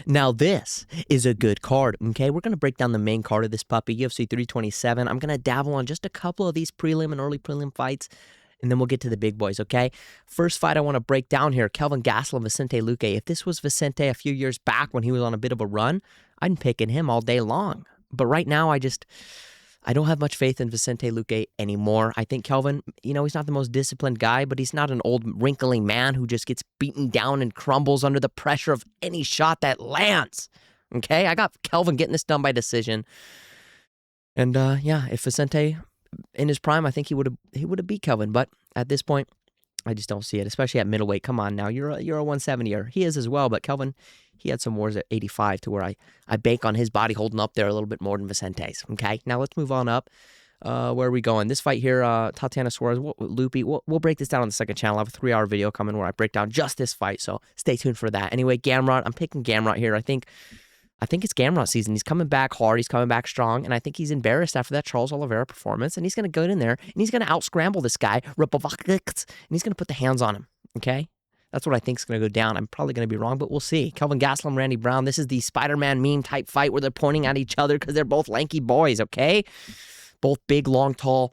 Now this is a good card, okay? We're going to break down the main card of this puppy, UFC 327. I'm going to dabble on just a couple of these prelim and early prelim fights, and then we'll get to the big boys, okay? First fight I want to break down here, Kelvin Gastelum, Vicente Luque. If this was Vicente a few years back when he was on a bit of a run, I'd be picking him all day long. But right now, I don't have much faith in Vicente Luque anymore. I think Kelvin, he's not the most disciplined guy, but he's not an old wrinkly man who just gets beaten down and crumbles under the pressure of any shot that lands. Okay, I got Kelvin getting this done by decision. And if Vicente in his prime, I think he would have beat Kelvin. But at this point, I just don't see it, especially at middleweight. Come on now, you're a 170er. He is as well, but Kelvin, he had some wars at 85 to where I bank on his body holding up there a little bit more than Vicente's. Okay, now let's move on up. Where are we going? This fight here, Tatiana Suarez, Lupi. We'll break this down on the second channel. I have a 3-hour video coming where I break down just this fight, so stay tuned for that. Anyway, Gamrot, I'm picking Gamrot here. I think it's Gamrot season. He's coming back hard. He's coming back strong. And I think he's embarrassed after that Charles Oliveira performance. And he's going to go in there and he's going to out-scramble this guy, and he's going to put the hands on him. Okay? That's what I think is going to go down. I'm probably going to be wrong, but we'll see. Kelvin Gastelum, Randy Brown. This is the Spider-Man meme type fight where they're pointing at each other because they're both lanky boys, okay? Both big, long, tall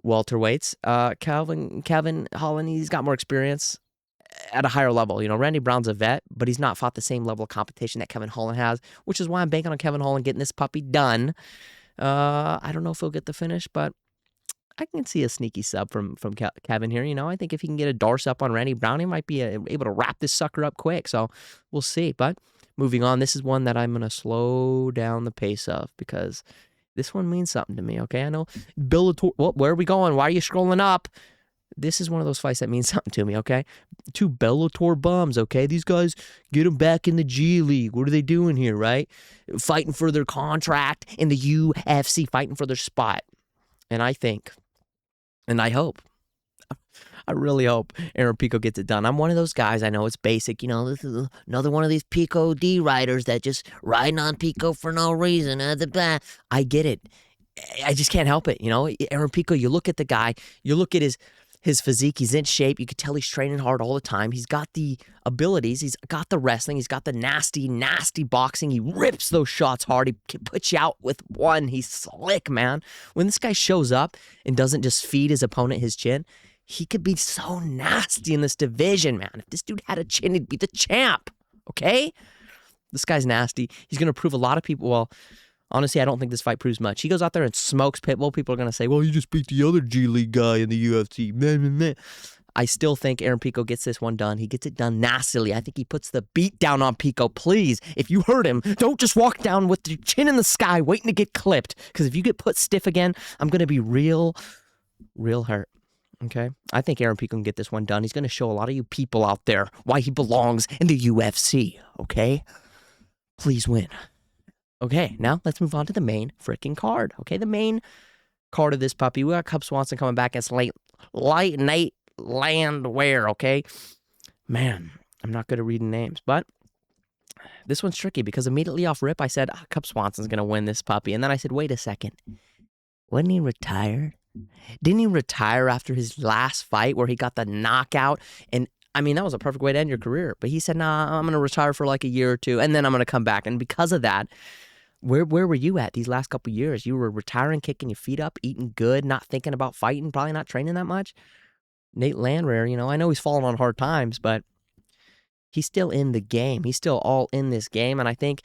welterweights. Kevin Holland, he's got more experience at a higher level. Randy Brown's a vet, but he's not fought the same level of competition that Kevin Holland has, which is why I'm banking on Kevin Holland getting this puppy done. I don't know if he'll get the finish, but I can see a sneaky sub from Kevin here. I think if he can get a Darce up on Randy Brown, he might be able to wrap this sucker up quick. So we'll see. But moving on, this is one that I'm going to slow down the pace of because this one means something to me, okay? I know Bellator. Where are we going? Why are you scrolling up? This is one of those fights that means something to me, okay? 2 Bellator bums, okay? These guys, get them back in the G League. What are they doing here, right? Fighting for their contract in the UFC, fighting for their spot. And I think, and I hope, I really hope Aaron Pico gets it done. I'm one of those guys, I know it's basic, this is another one of these Pico D riders that just riding on Pico for no reason. I get it. I just can't help it, Aaron Pico, you look at the guy, you look at his physique, he's in shape. You could tell he's training hard all the time. He's got the abilities. He's got the wrestling. He's got the nasty, nasty boxing. He rips those shots hard. He can put you out with one. He's slick, man. When this guy shows up and doesn't just feed his opponent his chin, he could be so nasty in this division, man. If this dude had a chin, he'd be the champ, okay? This guy's nasty. He's going to prove a lot of people, well, honestly, I don't think this fight proves much. He goes out there and smokes Pitbull. People are going to say, well, you just beat the other G League guy in the UFC. Meh, meh, meh. I still think Aaron Pico gets this one done. He gets it done nastily. I think he puts the beat down on Pico. Please, if you hurt him, don't just walk down with your chin in the sky waiting to get clipped. Because if you get put stiff again, I'm going to be real hurt. Okay? I think Aaron Pico can get this one done. He's going to show a lot of you people out there why he belongs in the UFC. Okay? Please win. Okay, now let's move on to the main freaking card. Okay, the main card of this puppy. We got Cub Swanson coming back against Nate Landwehr, okay? Man, I'm not good at reading names, but this one's tricky because immediately off rip, I said, Cub Swanson's going to win this puppy. And then I said, wait a second. Wasn't he retired? Didn't he retire after his last fight where he got the knockout? And I mean, that was a perfect way to end your career. But he said, nah, I'm going to retire for like a year or two, and then I'm going to come back. And because of that, where were you at these last couple of years? You were retiring, kicking your feet up, eating good, not thinking about fighting, probably not training that much. Nate Landwehr, I know he's fallen on hard times, but he's still in the game. He's still all in this game, and I think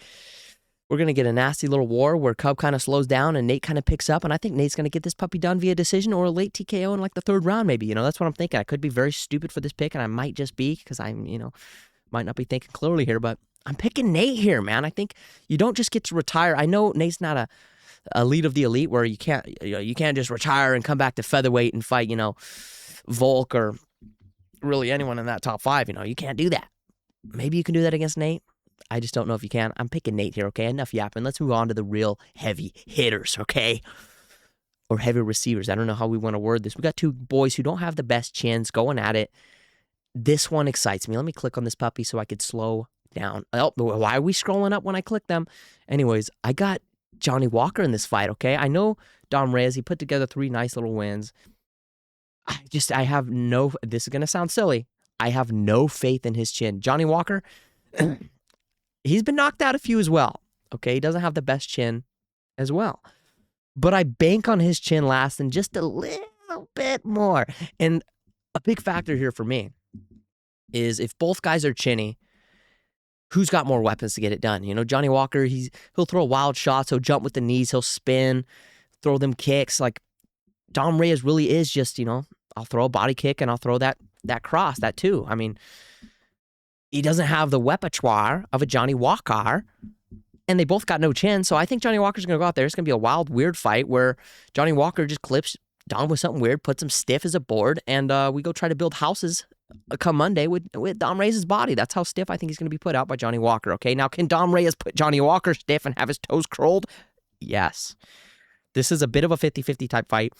we're going to get a nasty little war where Cub kind of slows down and Nate kind of picks up, and I think Nate's going to get this puppy done via decision or a late TKO in like the 3rd round maybe. That's what I'm thinking. I could be very stupid for this pick, and I might just be because I'm, might not be thinking clearly here, but I'm picking Nate here, man. I think you don't just get to retire. I know Nate's not a elite of the elite where you can't just retire and come back to featherweight and fight, Volk or really anyone in that top 5. You can't do that. Maybe you can do that against Nate. I just don't know if you can. I'm picking Nate here, okay? Enough yapping. Let's move on to the real heavy hitters, okay? Or heavy receivers. I don't know how we want to word this. We got 2 boys who don't have the best chins going at it. This one excites me. Let me click on this puppy so I could slow down. Oh, why are we scrolling up when I click them? Anyways, I got Johnny Walker in this fight, okay? I know Dom Reyes, he put together 3 nice little wins. I have no, this is going to sound silly. I have no faith in his chin. Johnny Walker, He's been knocked out a few as well. Okay, he doesn't have the best chin as well. But I bank on his chin lasting just a little bit more. And a big factor here for me is if both guys are chinny, who's got more weapons to get it done? You know, Johnny Walker, he'll throw wild shots, he'll jump with the knees, he'll spin, throw them kicks. Like Dom Reyes really is just, you know, I'll throw a body kick and I'll throw that cross, that too. I mean, he doesn't have the repertoire of a Johnny Walker, and they both got no chin. So I think Johnny Walker's going to go out there. It's going to be a wild, weird fight where Johnny Walker just clips Dom with something weird, puts him stiff as a board, and we go try to build houses come Monday with Dom Reyes' body. That's how stiff I think he's going to be put out by Johnny Walker, okay? Now, can Dom Reyes put Johnny Walker stiff and have his toes curled? Yes. This is a bit of a 50-50 type fight.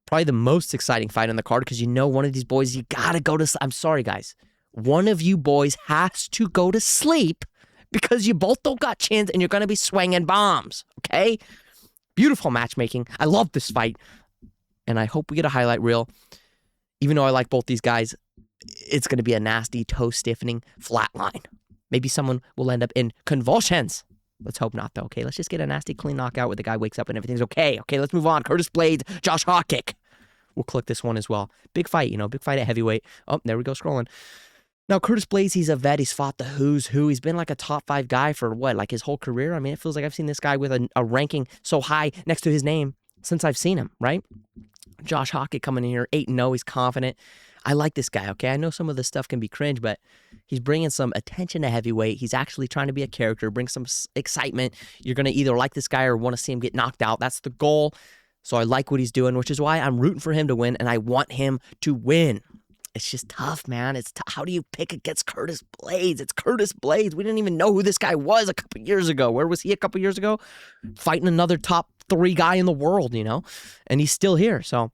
Probably the most exciting fight on the card because you know one of these boys, you got to go to sleep. I'm sorry, guys. One of you boys has to go to sleep because you both don't got chins and you're going to be swinging bombs, okay? Beautiful matchmaking. I love this fight, and I hope we get a highlight reel. Even though I like both these guys, it's going to be a nasty, toe-stiffening flatline. Maybe someone will end up in convulsions. Let's hope not, though, okay? Let's just get a nasty, clean knockout where the guy wakes up and everything's okay. Okay, let's move on. Curtis Blades, Josh Hawkick. We'll click this one as well. Big fight, you know, big fight at heavyweight. Oh, there we go, scrolling. Now, Curtis Blades, he's a vet. He's fought the who's who. He's been like a top 5 guy for what, like his whole career? I mean, it feels like I've seen this guy with a ranking so high next to his name since I've seen him, right? Josh Hawkick coming in here, 8-0. He's confident. I like this guy, okay? I know some of this stuff can be cringe, but he's bringing some attention to heavyweight. He's actually trying to be a character, bring some excitement. You're going to either like this guy or want to see him get knocked out. That's the goal. So I like what he's doing, which is why I'm rooting for him to win, and I want him to win. It's just tough, man. It's how do you pick against Curtis Blades? It's Curtis Blades. We didn't even know who this guy was a couple years ago. Where was he a couple years ago? Fighting another top 3 guy in the world, you know? And he's still here. So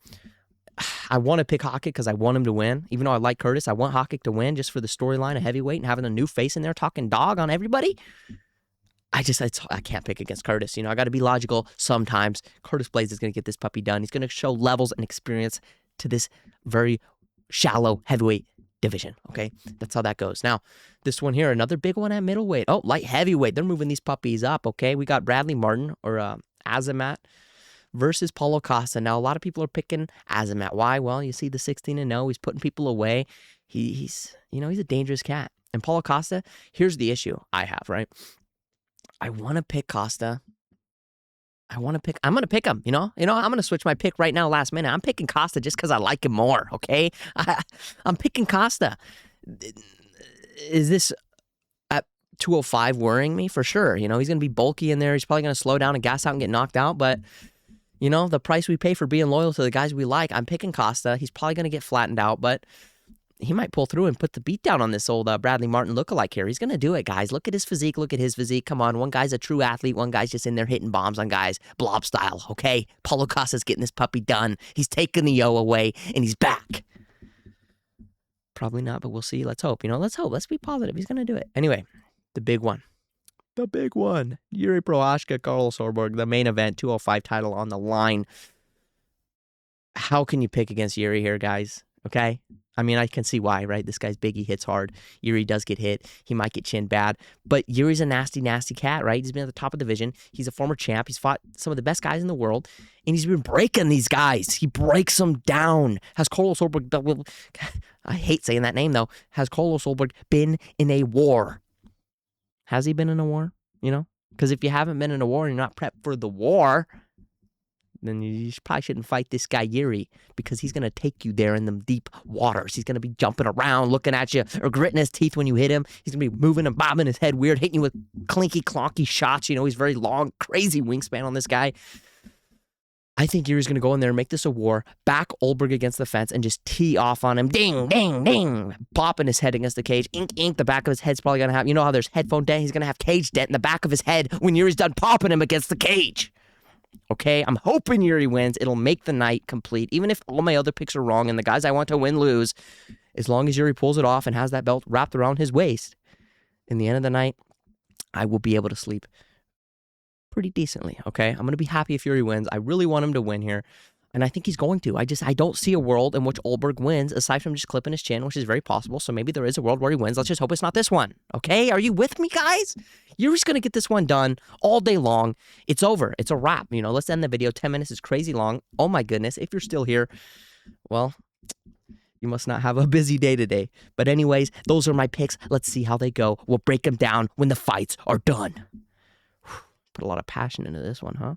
I want to pick Hawkick because I want him to win. Even though I like Curtis, I want Hawkick to win just for the storyline of heavyweight and having a new face in there talking dog on everybody. I can't pick against Curtis. You know, I got to be logical sometimes. Curtis Blades is going to get this puppy done. He's going to show levels and experience to this very shallow heavyweight division, okay? That's how that goes. Now, this one here, another big one at middleweight. Oh, light heavyweight. They're moving these puppies up, okay? We got Bradley Martin or Azamat versus Paulo Costa. Now, a lot of people are picking Azamat. Why? Well, you see the 16-0. He's putting people away. He's a dangerous cat. And Paulo Costa, here's the issue I have, right? I want to pick Costa. I'm going to pick him, you know, I'm going to switch my pick right now last minute. I'm picking Costa just because I like him more, okay? I'm picking Costa. Is this at 205 worrying me? For sure. You know, he's going to be bulky in there. He's probably going to slow down and gas out and get knocked out. But, you know, the price we pay for being loyal to the guys we like, I'm picking Costa. He's probably going to get flattened out, but he might pull through and put the beat down on this old Bradley Martin lookalike here. He's going to do it, guys. Look at his physique. Look at his physique. Come on. One guy's a true athlete. One guy's just in there hitting bombs on guys. Blob style, okay? Paulo Costa's getting this puppy done. He's taking the yo away, and he's back. Probably not, but we'll see. Let's hope. Let's hope. Let's be positive. He's going to do it. Anyway, the big one. The big one. Yuri Prochazka, Carlos Sorborg, the main event, 205 title on the line. How can you pick against Yuri here, guys? Okay? I mean, I can see why, right? This guy's big. He hits hard. Yuri does get hit. He might get chinned bad. But Yuri's a nasty, nasty cat, right? He's been at the top of the division. He's a former champ. He's fought some of the best guys in the world. And he's been breaking these guys. He breaks them down. Has Carlos Solberg... I hate saying that name, though. Has Carlos Solberg been in a war? Has he been in a war? You know? Because if you haven't been in a war and you're not prepped for the war, then you probably shouldn't fight this guy Yuri because he's going to take you there in them deep waters. He's going to be jumping around, looking at you, or gritting his teeth when you hit him. He's going to be moving and bobbing his head weird, hitting you with clinky, clonky shots. You know, he's very long, crazy wingspan on this guy. I think Yuri's going to go in there and make this a war, back Olberg against the fence, and just tee off on him. Ding, ding, ding. Popping his head against the cage. Ink, ink. The back of his head's probably going to have, you know how there's headphone dent? He's going to have cage dent in the back of his head when Yuri's done popping him against the cage. Okay, I'm hoping Yuri wins. It'll make the night complete. Even if all my other picks are wrong and the guys I want to win lose, as long as Yuri pulls it off and has that belt wrapped around his waist, in the end of the night, I will be able to sleep pretty decently, okay? I'm going to be happy if Yuri wins. I really want him to win here. And I think he's going to. I don't see a world in which Olberg wins, aside from just clipping his chin, which is very possible. So maybe there is a world where he wins. Let's just hope it's not this one. Okay? Are you with me, guys? You're just going to get this one done all day long. It's over. It's a wrap. You know, let's end the video. 10 minutes is crazy long. Oh, my goodness. If you're still here, well, you must not have a busy day today. But anyways, those are my picks. Let's see how they go. We'll break them down when the fights are done. Put a lot of passion into this one, huh?